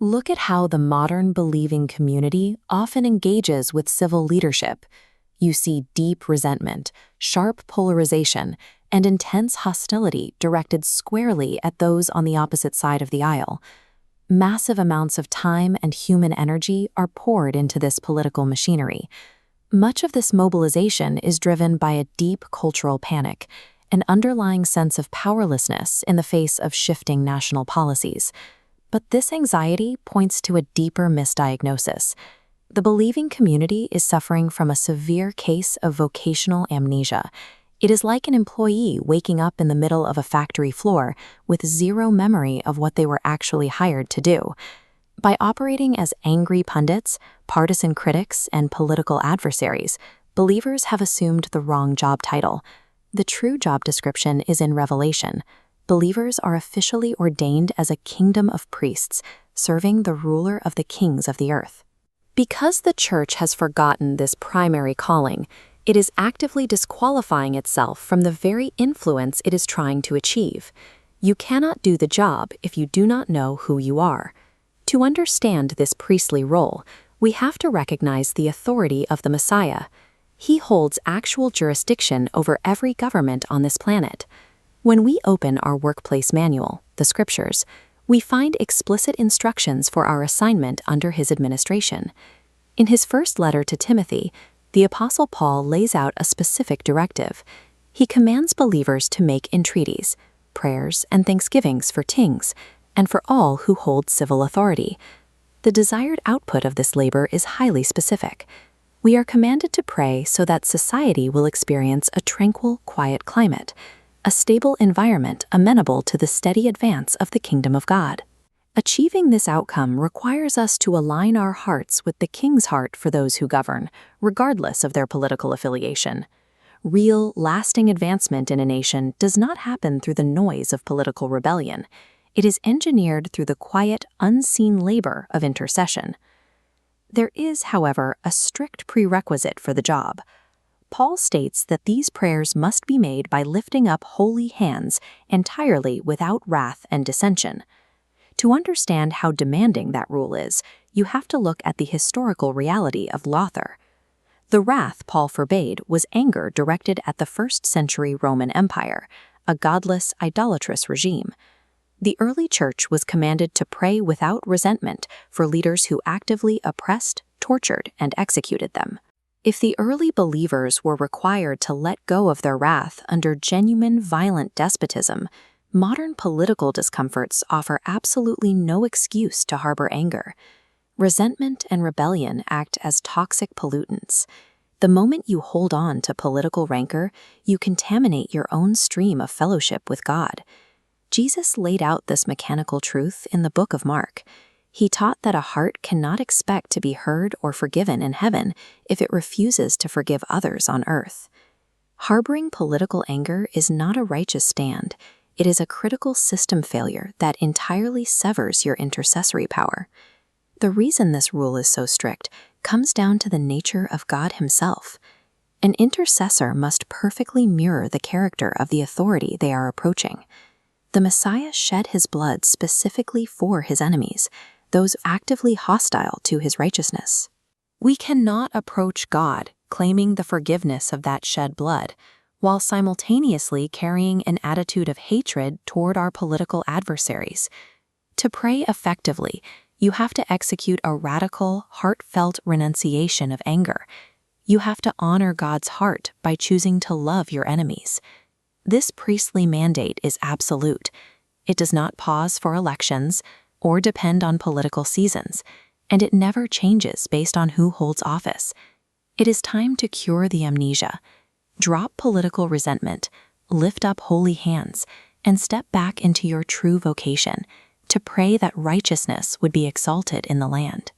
Look at how the modern believing community often engages with civil leadership. You see deep resentment, sharp polarization, and intense hostility directed squarely at those on the opposite side of the aisle. Massive amounts of time and human energy are poured into this political machinery. Much of this mobilization is driven by a deep cultural panic, an underlying sense of powerlessness in the face of shifting national policies. But this anxiety points to a deeper misdiagnosis. The believing community is suffering from a severe case of vocational amnesia. It is like an employee waking up in the middle of a factory floor with zero memory of what they were actually hired to do. By operating as angry pundits, partisan critics, and political adversaries, believers have assumed the wrong job title. The true job description is in Revelation. Believers are officially ordained as a kingdom of priests, serving the ruler of the kings of the earth. Because the church has forgotten this primary calling, it is actively disqualifying itself from the very influence it is trying to achieve. You cannot do the job if you do not know who you are. To understand this priestly role, we have to recognize the authority of the Messiah. He holds actual jurisdiction over every government on this planet. When we open our workplace manual, the Scriptures, we find explicit instructions for our assignment under his administration. In his first letter to Timothy, the Apostle Paul lays out a specific directive. He commands believers to make entreaties, prayers, and thanksgivings for kings, and for all who hold civil authority. The desired output of this labor is highly specific. We are commanded to pray so that society will experience a tranquil, quiet climate, a stable environment amenable to the steady advance of the kingdom of God. Achieving this outcome requires us to align our hearts with the King's heart for those who govern, regardless of their political affiliation. Real, lasting advancement in a nation does not happen through the noise of political rebellion. It is engineered through the quiet, unseen labor of intercession. There is, however, a strict prerequisite for the job. Paul states that these prayers must be made by lifting up holy hands entirely without wrath and dissension. To understand how demanding that rule is, you have to look at the historical reality of Lothar. The wrath Paul forbade was anger directed at the first-century Roman Empire, a godless, idolatrous regime. The early church was commanded to pray without resentment for leaders who actively oppressed, tortured, and executed them. If the early believers were required to let go of their wrath under genuine violent despotism, modern political discomforts offer absolutely no excuse to harbor anger. Resentment and rebellion act as toxic pollutants. The moment you hold on to political rancor, you contaminate your own stream of fellowship with God. Jesus laid out this mechanical truth in the book of Mark. He taught that a heart cannot expect to be heard or forgiven in heaven if it refuses to forgive others on earth. Harboring political anger is not a righteous stand. It is a critical system failure that entirely severs your intercessory power. The reason this rule is so strict comes down to the nature of God himself. An intercessor must perfectly mirror the character of the authority they are approaching. The Messiah shed his blood specifically for his enemies, those actively hostile to his righteousness. We cannot approach God claiming the forgiveness of that shed blood, while simultaneously carrying an attitude of hatred toward our political adversaries. To pray effectively, you have to execute a radical, heartfelt renunciation of anger. You have to honor God's heart by choosing to love your enemies. This priestly mandate is absolute. It does not pause for elections or depend on political seasons, and it never changes based on who holds office. It is time to cure the amnesia. Drop political resentment, lift up holy hands, and step back into your true vocation, to pray that righteousness would be exalted in the land.